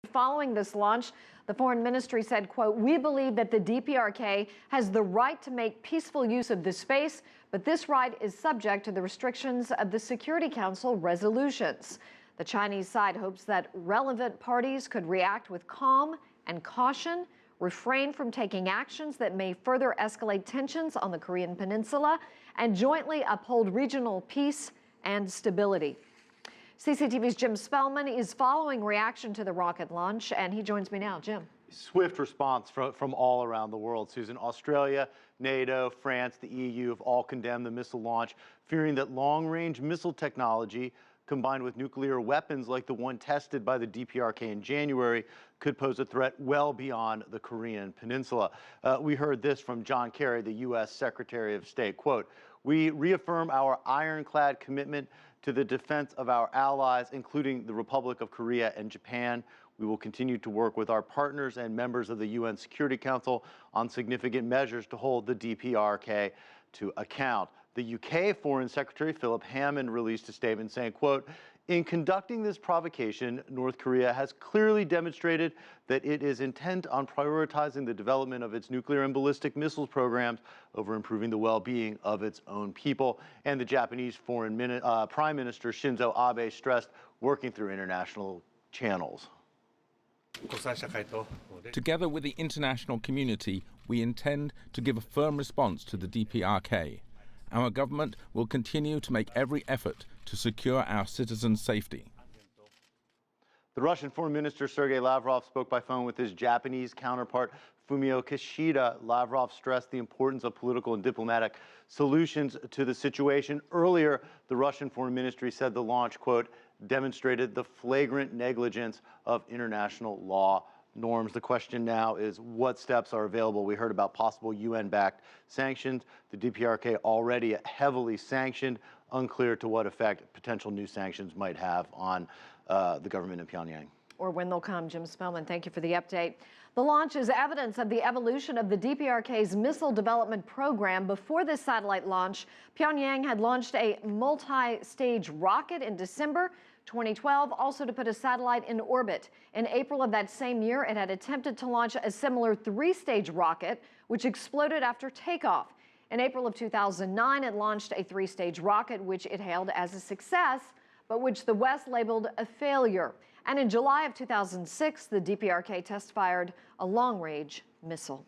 Following this launch, the foreign ministry said, quote, "We believe that the DPRK has the right to make peaceful use of this space, but this right is subject to the restrictions of the Security Council resolutions." The Chinese side hopes that relevant parties could react with calm and caution, refrain from taking actions that may further escalate tensions on the Korean Peninsula, and jointly uphold regional peace and stability. CCTV's Jim Spellman is following reaction to the rocket launch, and he joins me now. Jim. Swift response from all around the world, Susan. Australia, NATO, France, the EU have all condemned the missile launch, fearing that long-range missile technology combined with nuclear weapons like the one tested by the DPRK in January could pose a threat well beyond the Korean Peninsula. We heard this from John Kerry, the U.S. Secretary of State, quote, "We reaffirm our ironclad commitment to the defense of our allies, including the Republic of Korea and Japan. We will continue to work with our partners and members of the UN Security Council on significant measures to hold the DPRK to account." The UK Foreign Secretary Philip Hammond released a statement saying, quote, "In conducting this provocation, North Korea has clearly demonstrated that it is intent on prioritizing the development of its nuclear and ballistic missiles programs over improving the well-being of its own people." And the Japanese Prime Minister Shinzo Abe stressed working through international channels. Together with the international community, we intend to give a firm response to the DPRK. Our government will continue to make every effort to secure our citizens' safety. The Russian Foreign Minister Sergei Lavrov spoke by phone with his Japanese counterpart Fumio Kishida. Lavrov stressed the importance of political and diplomatic solutions to the situation. Earlier, the Russian Foreign Ministry said the launch, quote, "demonstrated the flagrant negligence of international law norms." The question now is what steps are available. We heard about possible UN-backed sanctions. The DPRK already heavily sanctioned. Unclear to what effect potential new sanctions might have on the government in Pyongyang. Or when they'll come. Jim Spellman, thank you for the update. The launch is evidence of the evolution of the DPRK's missile development program. Before this satellite launch, Pyongyang had launched a multi-stage rocket in December 2012, also to put a satellite in orbit. In April of that same year, it had attempted to launch a similar three-stage rocket, which exploded after takeoff. In April of 2009, it launched a three-stage rocket, which it hailed as a success, but which the West labeled a failure. And in July of 2006, the DPRK test-fired a long-range missile.